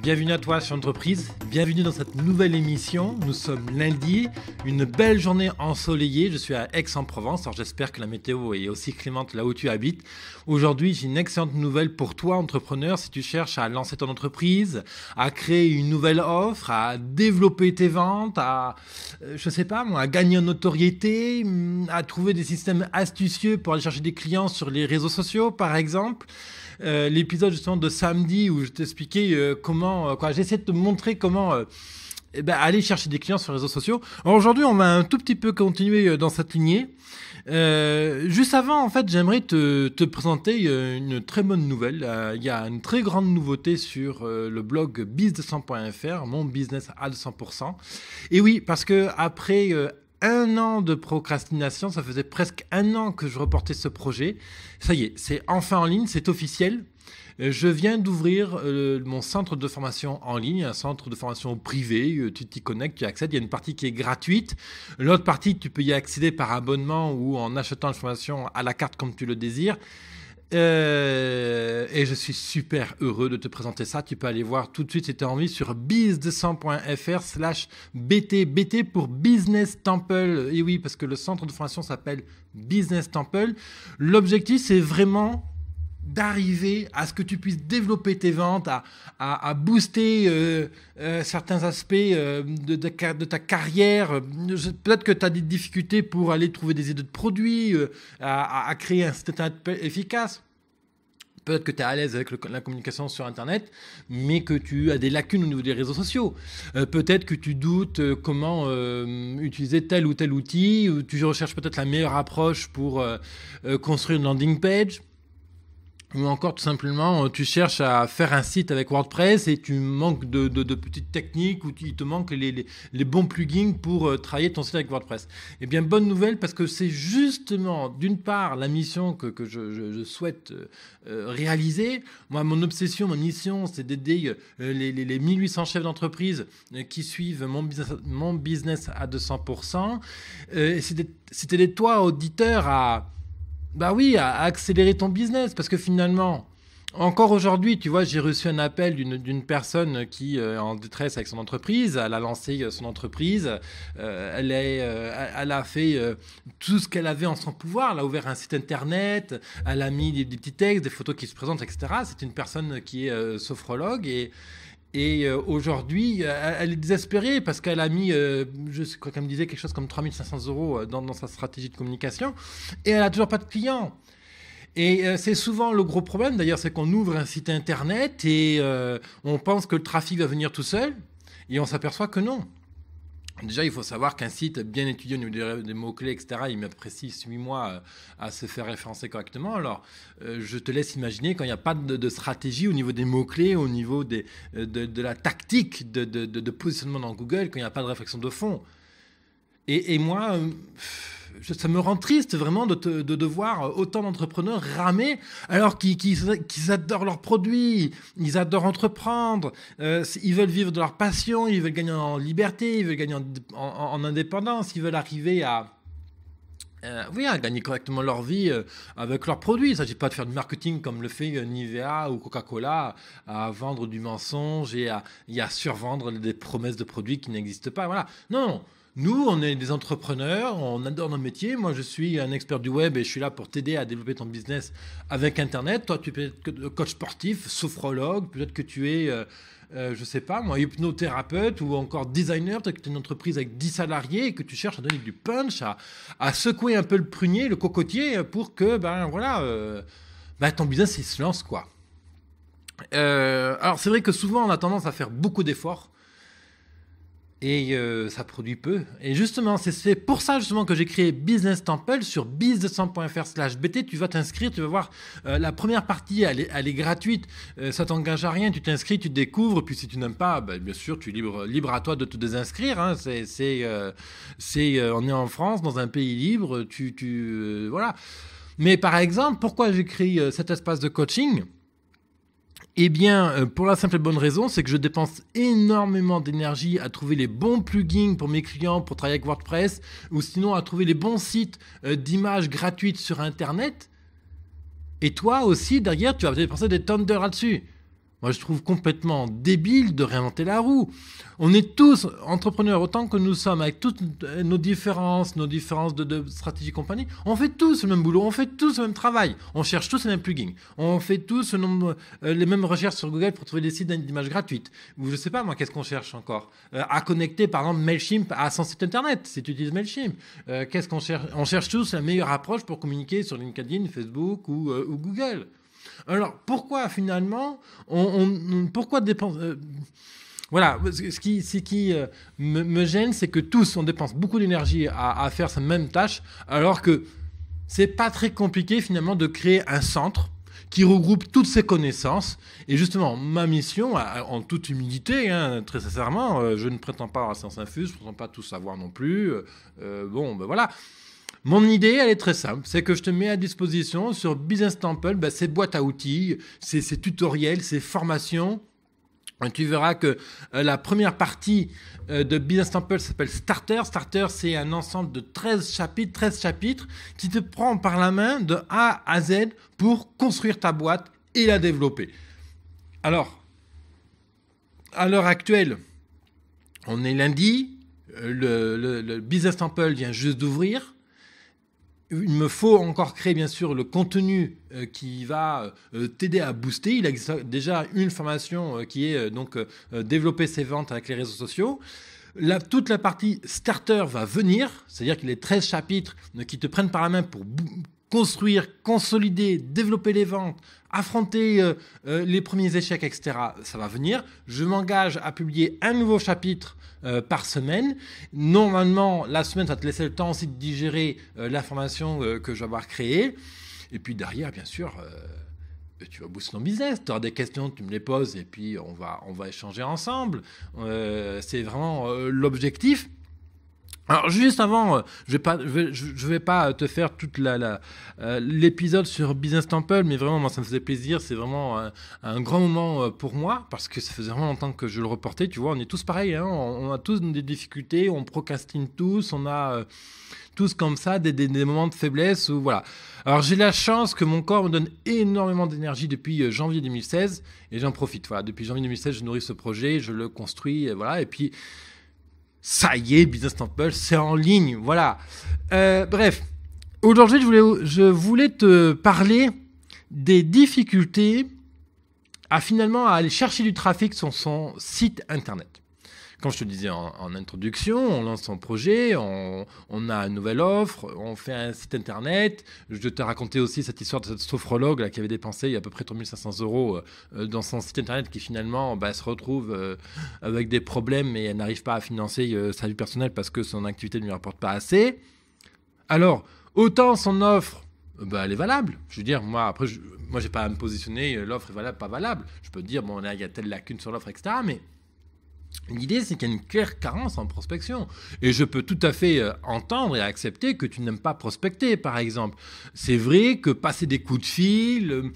Bienvenue à toi sur Entreprise, bienvenue dans cette nouvelle émission. Nous sommes lundi, une belle journée ensoleillée. Je suis à Aix-en-Provence, alors j'espère que la météo est aussi clémente là où tu habites. Aujourd'hui, j'ai une excellente nouvelle pour toi, entrepreneur, si tu cherches à lancer ton entreprise, à créer une nouvelle offre, à développer tes ventes, à gagner en notoriété, à trouver des systèmes astucieux pour aller chercher des clients sur les réseaux sociaux, par exemple. L'épisode justement de samedi où je t'expliquais j'essaie de te montrer comment aller chercher des clients sur les réseaux sociaux. Alors aujourd'hui, on va un tout petit peu continuer dans cette lignée. Juste avant, en fait, j'aimerais te présenter une très bonne nouvelle. Il y a une très grande nouveauté sur le blog biz200.fr, mon business à 200%. Et oui, parce que après un an de procrastination, ça faisait presque un an que je reportais ce projet. Ça y est, c'est enfin en ligne, c'est officiel. Je viens d'ouvrir mon centre de formation en ligne, un centre de formation privé. Tu t'y connectes, tu y accèdes. Il y a une partie qui est gratuite. L'autre partie, tu peux y accéder par abonnement ou en achetant une formation à la carte comme tu le désires. Et je suis super heureux de te présenter ça. Tu peux aller voir tout de suite si tu as envie sur biz200.fr/BT. BT pour Business Temple. Et oui, parce que le centre de formation s'appelle Business Temple. L'objectif, c'est vraiment d'arriver à ce que tu puisses développer tes ventes, à booster certains aspects de ta carrière. Peut-être que tu as des difficultés pour aller trouver des idées de produits, à créer un site internet efficace. Peut-être que tu es à l'aise avec la communication sur Internet, mais que tu as des lacunes au niveau des réseaux sociaux. Peut-être que tu doutes comment utiliser tel ou tel outil, ou tu recherches peut-être la meilleure approche pour construire une landing page. Ou encore, tout simplement, tu cherches à faire un site avec WordPress et tu manques de petites techniques ou il te manque les bons plugins pour travailler ton site avec WordPress. Eh bien, bonne nouvelle parce que c'est justement, d'une part, la mission que je souhaite réaliser. Moi, mon obsession, ma mission, c'est d'aider les 1800 chefs d'entreprise qui suivent mon business à 200%. C'est d'aider toi, auditeur, à accélérer ton business parce que finalement, encore aujourd'hui, tu vois, j'ai reçu un appel d'une personne qui est en détresse avec son entreprise. Elle a lancé son entreprise. Elle a fait tout ce qu'elle avait en son pouvoir. Elle a ouvert un site internet. Elle a mis des petits textes, des photos qui se présentent, etc. C'est une personne qui est sophrologue et aujourd'hui, elle est désespérée parce qu'elle a mis, je crois qu'elle me disait quelque chose comme 3 500 € dans sa stratégie de communication et elle n'a toujours pas de clients. Et c'est souvent le gros problème d'ailleurs, c'est qu'on ouvre un site internet et on pense que le trafic va venir tout seul et on s'aperçoit que non. Déjà, il faut savoir qu'un site bien étudié au niveau des mots-clés, etc., il met précis 8 mois à se faire référencer correctement. Alors, je te laisse imaginer quand il n'y a pas de stratégie au niveau des mots-clés, au niveau de la tactique de positionnement dans Google, quand il n'y a pas de réflexion de fond. Et moi, ça me rend triste vraiment de voir autant d'entrepreneurs ramer alors qu'ils adorent leurs produits, ils adorent entreprendre, ils veulent vivre de leur passion, ils veulent gagner en liberté, ils veulent gagner en indépendance, ils veulent arriver à gagner correctement leur vie avec leurs produits. Il ne s'agit pas de faire du marketing comme le fait Nivea ou Coca-Cola, à vendre du mensonge et à survendre des promesses de produits qui n'existent pas. Voilà. Non. Nous, on est des entrepreneurs, on adore notre métier. Moi, je suis un expert du web et je suis là pour t'aider à développer ton business avec Internet. Toi, tu peux être coach sportif, sophrologue, peut-être que tu es, hypnothérapeute ou encore designer. Peut-être que tu es une entreprise avec 10 salariés et que tu cherches à donner du punch, à secouer un peu le prunier, le cocotier pour que, ton business, il se lance, quoi. Alors, c'est vrai que souvent, on a tendance à faire beaucoup d'efforts. Et ça produit peu. Et justement, c'est pour ça justement que j'ai créé Business Temple sur biz200.fr/BT. Tu vas t'inscrire, tu vas voir la première partie, elle est gratuite. Ça t'engage à rien, tu t'inscris, tu découvres. Puis si tu n'aimes pas, bien sûr, tu es libre à toi de te désinscrire. Hein. On est en France, dans un pays libre. Voilà. Mais par exemple, pourquoi j'ai créé cet espace de coaching ? Eh bien, pour la simple et bonne raison, c'est que je dépense énormément d'énergie à trouver les bons plugins pour mes clients, pour travailler avec WordPress, ou sinon à trouver les bons sites d'images gratuites sur Internet. Et toi aussi, derrière, tu vas dépenser des tonnes d'heures là-dessus. Moi, je trouve complètement débile de réinventer la roue. On est tous entrepreneurs autant que nous sommes, avec toutes nos différences de stratégie compagnie. On fait tous le même boulot, on fait tous le même travail. On cherche tous les mêmes plugins. On fait tous les mêmes recherches sur Google pour trouver des sites d'images gratuites. Ou je sais pas, moi, qu'est-ce qu'on cherche encore à connecter, par exemple, Mailchimp à son site internet, si tu utilises Mailchimp. Qu'est-ce qu'on cherche? On cherche tous la meilleure approche pour communiquer sur LinkedIn, Facebook ou Google. Alors, pourquoi finalement, pourquoi dépenser voilà, ce qui me gêne, c'est que tous, on dépense beaucoup d'énergie à faire cette même tâche, alors que c'est pas très compliqué finalement de créer un centre qui regroupe toutes ces connaissances. Et justement, ma mission, en toute humilité, hein, très sincèrement, je ne prétends pas à Science Infuse, je ne prétends pas tout savoir non plus. Voilà. Mon idée, elle est très simple, c'est que je te mets à disposition sur Business Temple ces boîtes à outils, ces tutoriels, ces formations. Et tu verras que la première partie de Business Temple s'appelle Starter. Starter, c'est un ensemble de 13 chapitres qui te prend par la main de A à Z pour construire ta boîte et la développer. Alors, à l'heure actuelle, on est lundi, le Business Temple vient juste d'ouvrir. Il me faut encore créer, bien sûr, le contenu qui va t'aider à booster. Il existe déjà une formation qui est développer ses ventes avec les réseaux sociaux. Toute la partie starter va venir, c'est-à-dire qu'il y a 13 chapitres qui te prennent par la main pour construire, consolider, développer les ventes, affronter les premiers échecs, etc. Ça va venir. Je m'engage à publier un nouveau chapitre par semaine. Normalement, la semaine, ça va te laisser le temps aussi de digérer l'information que je vais avoir créée. Et puis derrière, bien sûr, tu vas booster ton business. Tu auras des questions, tu me les poses et puis on va échanger ensemble. C'est vraiment l'objectif. Alors juste avant, je vais pas te faire toute l'épisode sur Business Temple, mais vraiment moi ça me faisait plaisir, c'est vraiment un grand moment pour moi parce que ça faisait vraiment longtemps que je le reportais. Tu vois, on est tous pareils, hein, on a tous des difficultés, on procrastine tous, on a tous comme ça des moments de faiblesse ou voilà. Alors j'ai la chance que mon corps me donne énormément d'énergie depuis janvier 2016 et j'en profite. Voilà, depuis janvier 2016, je nourris ce projet, je le construis, voilà, et puis ça y est, Business Temple, c'est en ligne, voilà. Bref, aujourd'hui, je voulais te parler des difficultés à aller chercher du trafic sur son site internet. Comme je te disais en introduction, on lance son projet, on a une nouvelle offre, on fait un site internet. Je t'ai raconté aussi cette histoire de cette sophrologue là, qui avait dépensé à peu près 3500 € dans son site internet qui finalement se retrouve avec des problèmes et elle n'arrive pas à financer sa vie personnelle parce que son activité ne lui rapporte pas assez. Alors, autant son offre, elle est valable. Je veux dire, moi, j'ai pas à me positionner, l'offre est valable, pas valable. Je peux te dire, bon, là, il y a telle lacune sur l'offre, etc. Mais l'idée, c'est qu'il y a une claire carence en prospection. Et je peux tout à fait entendre et accepter que tu n'aimes pas prospecter, par exemple. C'est vrai que passer des coups de fil,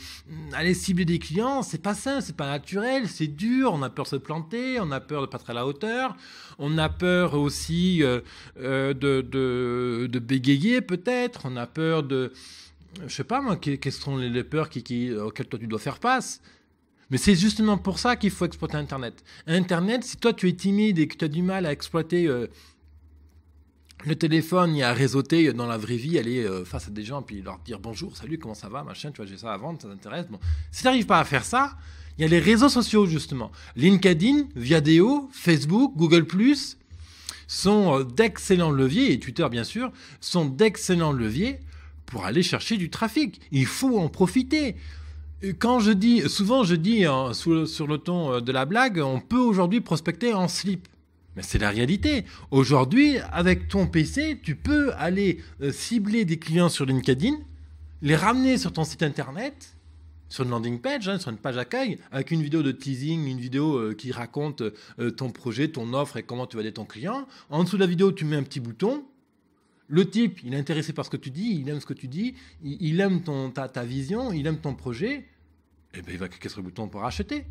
aller cibler des clients, c'est pas simple, c'est pas naturel, c'est dur, on a peur de se planter, on a peur de pas être à la hauteur, on a peur aussi de bégayer peut-être, on a peur de... Je sais pas moi, quelles sont les peurs auxquelles toi tu dois faire face. Mais c'est justement pour ça qu'il faut exploiter Internet. Internet, si toi tu es timide et que tu as du mal à exploiter le téléphone et à réseauter dans la vraie vie, aller face à des gens puis leur dire bonjour, salut, comment ça va, machin, tu vois, j'ai ça à vendre, ça t'intéresse. Bon. Si tu n'arrives pas à faire ça, il y a les réseaux sociaux justement. LinkedIn, Viadeo, Facebook, Google+, sont d'excellents leviers, et Twitter bien sûr, sont d'excellents leviers pour aller chercher du trafic. Il faut en profiter. Quand souvent je dis sur le ton de la blague, on peut aujourd'hui prospecter en slip. Mais c'est la réalité. Aujourd'hui, avec ton PC, tu peux aller cibler des clients sur LinkedIn, les ramener sur ton site internet, sur une landing page, sur une page accueil, avec une vidéo de teasing, une vidéo qui raconte ton projet, ton offre et comment tu vas aider ton client. En dessous de la vidéo, tu mets un petit bouton. Le type, il est intéressé par ce que tu dis, il aime ce que tu dis, il aime ta vision, il aime ton projet, et bien il va cliquer sur le bouton pour acheter.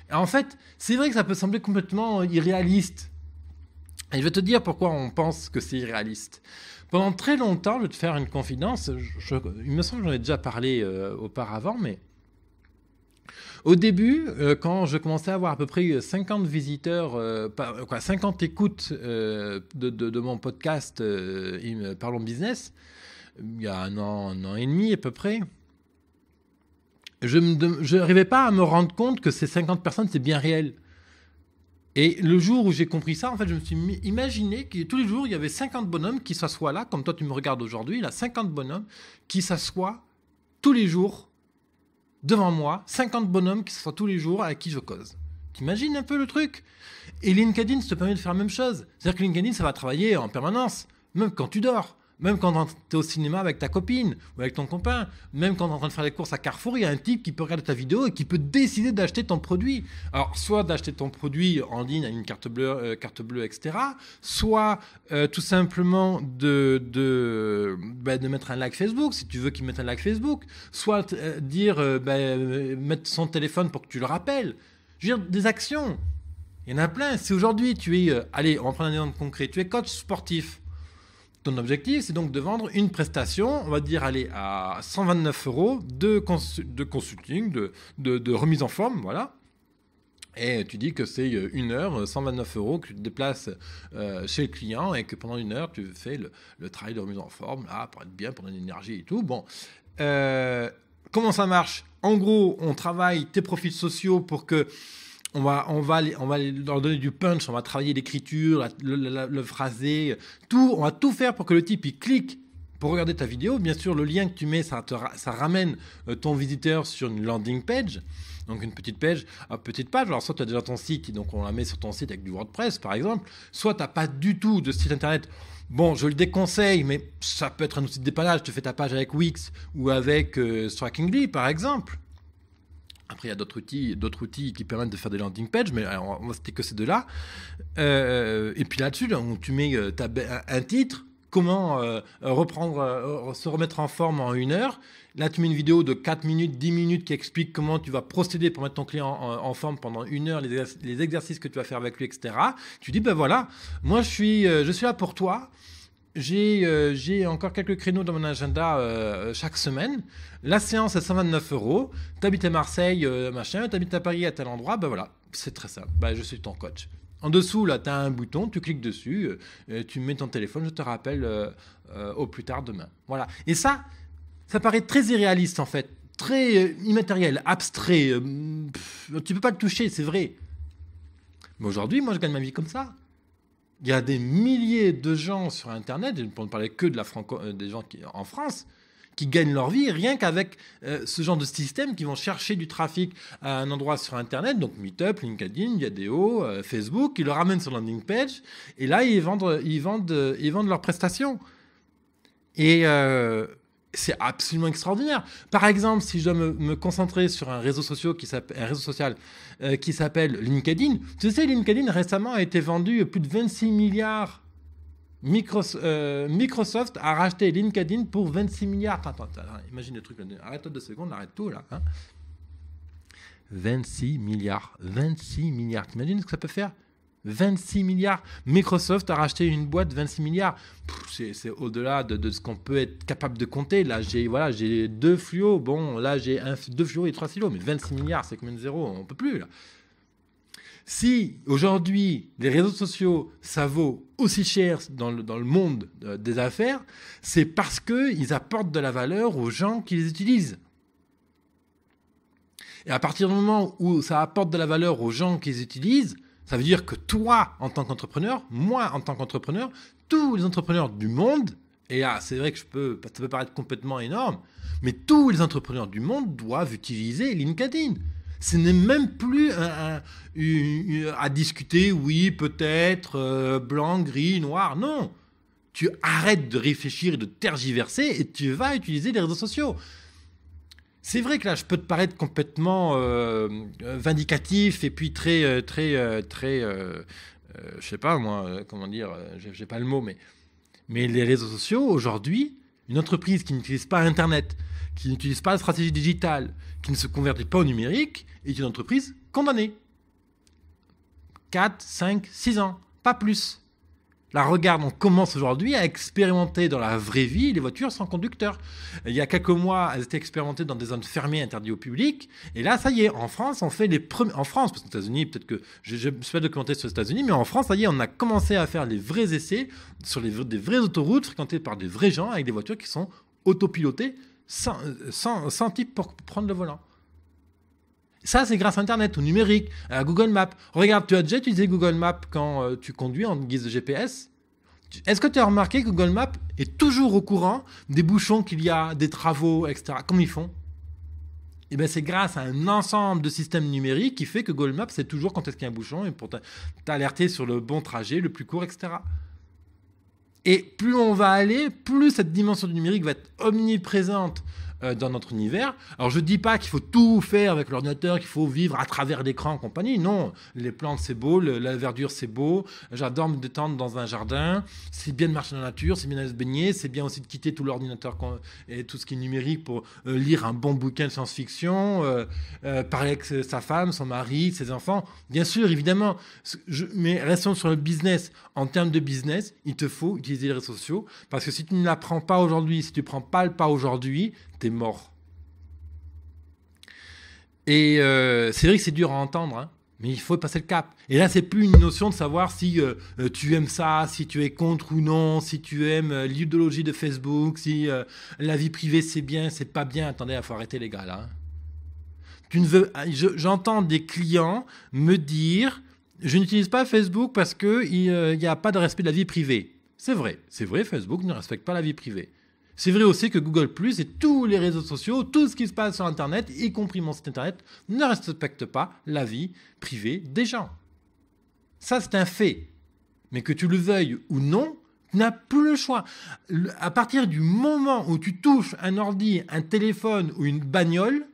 Et en fait, c'est vrai que ça peut sembler complètement irréaliste. Et je vais te dire pourquoi on pense que c'est irréaliste. Pendant très longtemps, je vais te faire une confidence, il me semble que j'en ai déjà parlé auparavant, mais Au début, quand je commençais à avoir à peu près 50 visiteurs, 50 écoutes de mon podcast Parlons Business, il y a un an et demi à peu près, je n'arrivais pas à me rendre compte que ces 50 personnes, c'est bien réel. Et le jour où j'ai compris ça, en fait, je me suis imaginé que tous les jours, il y avait 50 bonhommes qui s'assoient là, comme toi tu me regardes aujourd'hui, là, 50 bonhommes qui s'assoient tous les jours devant moi, 50 bonhommes qui s'assoient tous les jours avec qui je cause. T'imagines un peu le truc? Et LinkedIn, ça te permet de faire la même chose. C'est-à-dire que LinkedIn, ça va travailler en permanence, même quand tu dors. Même quand tu es au cinéma avec ta copine ou avec ton copain, même quand tu es en train de faire des courses à Carrefour, il y a un type qui peut regarder ta vidéo et qui peut décider d'acheter ton produit. Alors, soit d'acheter ton produit en ligne à une carte bleue, etc. Soit tout simplement de mettre un like Facebook, si tu veux qu'il mette un like Facebook. Soit mettre son téléphone pour que tu le rappelles. Je veux dire, des actions. Il y en a plein. Si aujourd'hui tu es... allez, on va prendre un exemple concret. Tu es coach sportif. Ton objectif, c'est donc de vendre une prestation, on va dire, allez, à 129 € de consulting, de remise en forme, voilà. Et tu dis que c'est 1 heure, 129 € que tu te déplaces chez le client et que pendant 1 heure, tu fais le travail de remise en forme, là, pour être bien, pour donner de l'énergie et tout. Bon, comment ça marche? En gros, on travaille tes profils sociaux pour que on va leur donner du punch, on va travailler l'écriture, le phrasé, tout, on va tout faire pour que le type il clique pour regarder ta vidéo. Bien sûr, le lien que tu mets, ça ramène ton visiteur sur une landing page, donc une petite page. Alors soit tu as déjà ton site, donc on la met sur ton site avec du WordPress par exemple, soit tu n'as pas du tout de site internet. Bon, je le déconseille, mais ça peut être un outil de dépannage. Tu fais ta page avec Wix ou avec Strikingly par exemple. Après, il y a d'autres outils qui permettent de faire des landing pages, mais on va citer que ces deux-là. Et puis là-dessus, tu mets un titre, comment se remettre en forme en 1 heure. Là, tu mets une vidéo de 4 minutes, 10 minutes qui explique comment tu vas procéder pour mettre ton client en forme pendant 1 heure, les exercices que tu vas faire avec lui, etc. Tu dis, ben voilà, moi, je suis là pour toi. J'ai encore quelques créneaux dans mon agenda chaque semaine. La séance est 129 €. T'habites à Marseille, t'habites à Paris à tel endroit, ben voilà, c'est très simple. Ben, je suis ton coach. En dessous, là, tu as un bouton, tu cliques dessus, tu mets ton téléphone, je te rappelle au plus tard demain. Voilà. Et ça paraît très irréaliste en fait, très immatériel, abstrait. Tu peux pas le toucher, c'est vrai. Mais aujourd'hui, moi, je gagne ma vie comme ça. Il y a des milliers de gens sur Internet, pour ne parler que des gens en France, qui gagnent leur vie rien qu'avec ce genre de système, qui vont chercher du trafic à un endroit sur Internet, donc Meetup, LinkedIn, Viadeo, Facebook, qui le ramènent sur landing page, et là, ils vendent leurs prestations. Et c'est absolument extraordinaire. Par exemple, si je dois me concentrer sur un réseau social qui s'appelle LinkedIn, tu sais, LinkedIn récemment a été vendu plus de 26 milliards. Microsoft a racheté LinkedIn pour 26 milliards. Attends, imagine le truc. Arrête-toi 2 secondes, arrête tout là. 26 milliards. 26 milliards. T'imagines ce que ça peut faire? 26 milliards. Microsoft a racheté une boîte de 26 milliards. C'est au-delà de ce qu'on peut être capable de compter. Là, j'ai 2 fluos. Bon, là, j'ai 2 fluos et 3 silos. Mais 26 milliards, c'est combien de zéros? On ne peut plus, là. Si, aujourd'hui, les réseaux sociaux, ça vaut aussi cher dans le monde des affaires, c'est parce qu'ils apportent de la valeur aux gens qui les utilisent. Et à partir du moment où ça apporte de la valeur aux gens qui les utilisent, ça veut dire que toi, en tant qu'entrepreneur, moi, en tant qu'entrepreneur, tous les entrepreneurs du monde, et là, c'est vrai que ça peut paraître complètement énorme, mais tous les entrepreneurs du monde doivent utiliser LinkedIn. Ce n'est même plus à discuter, oui, peut-être, blanc, gris, noir. Non. Tu arrêtes de réfléchir et de tergiverser et tu vas utiliser les réseaux sociaux. C'est vrai que là, je peux te paraître complètement vindicatif et puis très, je sais pas moi, comment dire, j'ai pas le mot, mais les réseaux sociaux, aujourd'hui, une entreprise qui n'utilise pas Internet, qui n'utilise pas la stratégie digitale, qui ne se convertit pas au numérique, est une entreprise condamnée. 4, 5, 6 ans, pas plus. Là, regarde, on commence aujourd'hui à expérimenter dans la vraie vie les voitures sans conducteur. Il y a quelques mois, elles étaient expérimentées dans des zones fermées interdites au public. Et là, ça y est, en France, on fait les premiers. En France, parce qu'aux États-Unis, peut-être que je ne me suis pas documenté sur les États-Unis, mais en France, ça y est, on a commencé à faire les vrais essais sur des vraies autoroutes fréquentées par des vrais gens avec des voitures qui sont autopilotées sans type pour prendre le volant. Ça, c'est grâce à Internet, au numérique, à Google Maps. Regarde, tu as déjà utilisé Google Maps quand tu conduis en guise de GPS? Est-ce que tu as remarqué que Google Maps est toujours au courant des bouchons qu'il y a, des travaux, etc. Comment ils font? Eh bien, c'est grâce à un ensemble de systèmes numériques qui fait que Google Maps sait toujours quand est-ce qu'il y a un bouchon et pour t'alerter sur le bon trajet, le plus court, etc. Et plus on va aller, plus cette dimension du numérique va être omniprésente dans notre univers. Alors je dis pas qu'il faut tout faire avec l'ordinateur, qu'il faut vivre à travers l'écran et compagnie. Non, les plantes c'est beau, la verdure c'est beau. J'adore me détendre dans un jardin. C'est bien de marcher dans la nature, c'est bien d'aller se baigner, c'est bien aussi de quitter tout l'ordinateur et tout ce qui est numérique pour lire un bon bouquin de science-fiction, parler avec sa femme, son mari, ses enfants. Bien sûr, évidemment. Mais restons sur le business. En termes de business, il te faut utiliser les réseaux sociaux parce que si tu ne l'apprends pas aujourd'hui, si tu ne prends pas le pas aujourd'hui, t'es mort. Et c'est vrai que c'est dur à entendre, hein, mais il faut passer le cap. Et là, c'est plus une notion de savoir si tu aimes ça, si tu es contre ou non, si tu aimes l'idéologie de Facebook, si la vie privée c'est bien, c'est pas bien. Attendez, il faut arrêter les gars là. Hein. J'entends des clients me dire je n'utilise pas Facebook parce qu'il n'y a pas de respect de la vie privée. C'est vrai, Facebook ne respecte pas la vie privée. C'est vrai aussi que Google+, et tous les réseaux sociaux, tout ce qui se passe sur Internet, y compris mon site Internet, ne respecte pas la vie privée des gens. Ça, c'est un fait. Mais que tu le veuilles ou non, tu n'as plus le choix. À partir du moment où tu touches un ordi, un téléphone ou une bagnole,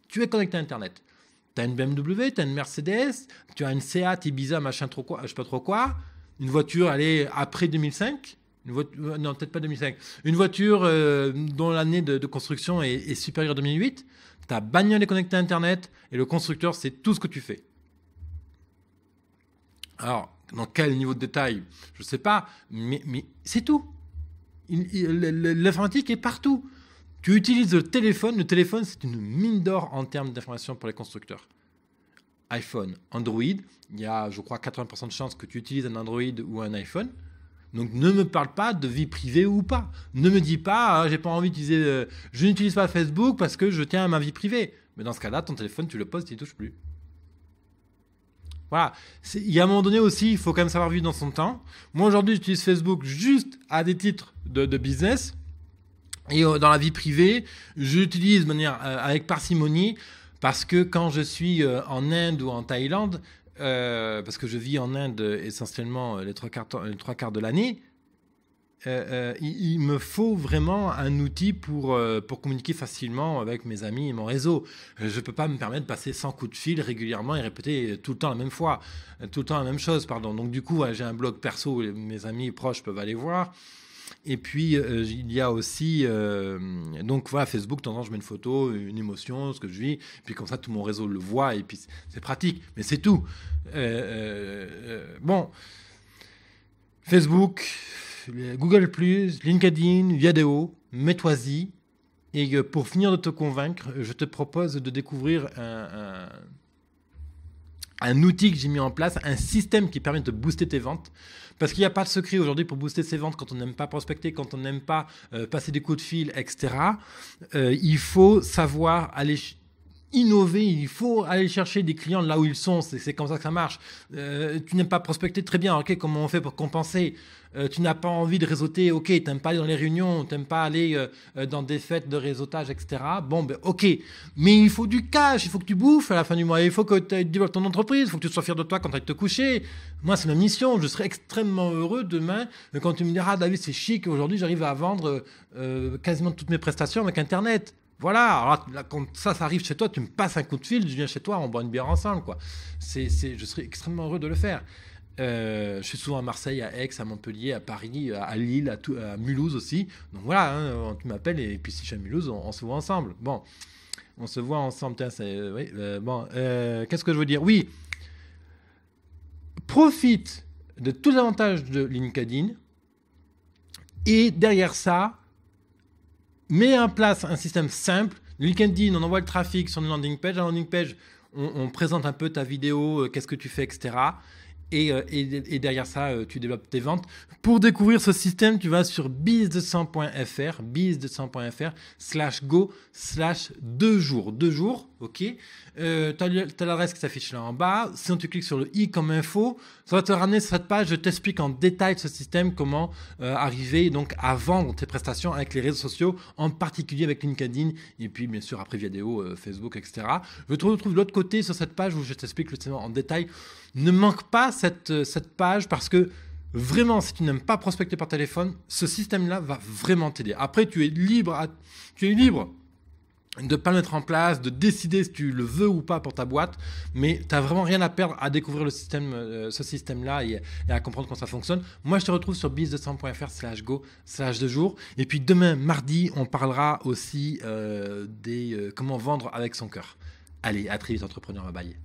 tu es connecté à Internet. Tu as une BMW, tu as une Mercedes, tu as une Seat, Ibiza, machin trop quoi, je sais pas trop quoi. Une voiture, elle est après 2005. Non, peut-être pas 2005. Une voiture dont l'année de construction est supérieure à 2008. Ta bagnole est connectée à Internet et le constructeur sait tout ce que tu fais. Alors, dans quel niveau de détail, je ne sais pas, mais c'est tout. L'informatique est partout. Tu utilises le téléphone c'est une mine d'or en termes d'information pour les constructeurs. iPhone, Android, il y a, je crois, 80% de chances que tu utilises un Android ou un iPhone. Donc ne me parle pas de vie privée ou pas. Ne me dis pas, j'ai pas envie d'utiliser, je n'utilise pas Facebook parce que je tiens à ma vie privée. Mais dans ce cas-là, ton téléphone, tu le poses, tu n'y touches plus. Voilà. Il y a un moment donné aussi, il faut quand même savoir vivre dans son temps. Moi aujourd'hui, j'utilise Facebook juste à des titres de business. Et dans la vie privée, j'utilise de manière avec parcimonie parce que quand je suis en Inde ou en Thaïlande, parce que je vis en Inde essentiellement les trois quarts de l'année, il me faut vraiment un outil pour communiquer facilement avec mes amis et mon réseau. Je ne peux pas me permettre de passer 100 coups de fil régulièrement et répéter tout le temps la même chose. Donc du coup, j'ai un blog perso, mes amis proches peuvent aller voir. Et puis, il y a aussi... donc voilà, Facebook, de temps en temps, je mets une photo, une émotion, ce que je vis. Puis comme ça, tout mon réseau le voit. Et puis, c'est pratique. Mais c'est tout. Bon. Facebook, Google+, LinkedIn, Viadeo, mets-toi-y. Et pour finir de te convaincre, je te propose de découvrir un outil que j'ai mis en place, un système qui permet de booster tes ventes. Parce qu'il n'y a pas de secret aujourd'hui pour booster ses ventes quand on n'aime pas prospecter, quand on n'aime pas passer des coups de fil, etc. Il faut savoir aller innover, il faut aller chercher des clients là où ils sont, c'est comme ça que ça marche. Tu n'aimes pas prospecter, très bien, ok, comment on fait pour compenser? Tu n'as pas envie de réseauter, ok, tu n'aimes pas aller dans les réunions, tu n'aimes pas aller dans des fêtes de réseautage, etc. Bon, ben ok, mais il faut du cash, il faut que tu bouffes à la fin du mois, il faut que tu développes ton entreprise, il faut que tu sois fier de toi quand tu ailles te coucher. Moi, c'est ma mission, je serai extrêmement heureux demain quand tu me diras, David, c'est chic, aujourd'hui j'arrive à vendre quasiment toutes mes prestations avec Internet. Voilà, alors là, quand ça arrive chez toi, tu me passes un coup de fil, je viens chez toi, on boit une bière ensemble, quoi. Je serais extrêmement heureux de le faire. Je suis souvent à Marseille, à Aix, à Montpellier, à Paris, à Lille, à Mulhouse aussi. Donc voilà, hein, tu m'appelles et puis si je suis à Mulhouse, on se voit ensemble. Bon, on se voit ensemble. Tiens, qu'est-ce que je veux dire? Oui, profite de tous les avantages de LinkedIn. Et derrière ça, mets en place un système simple. LinkedIn, on envoie le trafic sur une landing page. La landing page, on présente un peu ta vidéo, qu'est-ce que tu fais, etc. Et derrière ça, tu développes tes ventes. Pour découvrir ce système, tu vas sur biz200.fr, biz200.fr/go/2 jours. 2 jours, ok. Tu as l'adresse qui s'affiche là en bas. Si tu cliques sur le i comme info, ça va te ramener sur cette page. Je t'explique en détail ce système, comment arriver donc à vendre tes prestations avec les réseaux sociaux, en particulier avec LinkedIn, et puis bien sûr après vidéo, Facebook, etc. Je te retrouve de l'autre côté sur cette page où je t'explique le système en détail. Ne manque pas cette page parce que vraiment, si tu n'aimes pas prospecter par téléphone, ce système-là va vraiment t'aider. Après, tu es libre de ne pas le mettre en place, de décider si tu le veux ou pas pour ta boîte, mais tu n'as vraiment rien à perdre à découvrir le système, ce système-là et à comprendre comment ça fonctionne. Moi, je te retrouve sur biz200.fr/go/2 jours. Et puis demain, mardi, on parlera aussi des comment vendre avec son cœur. Allez, à très vite, entrepreneur, bye bye.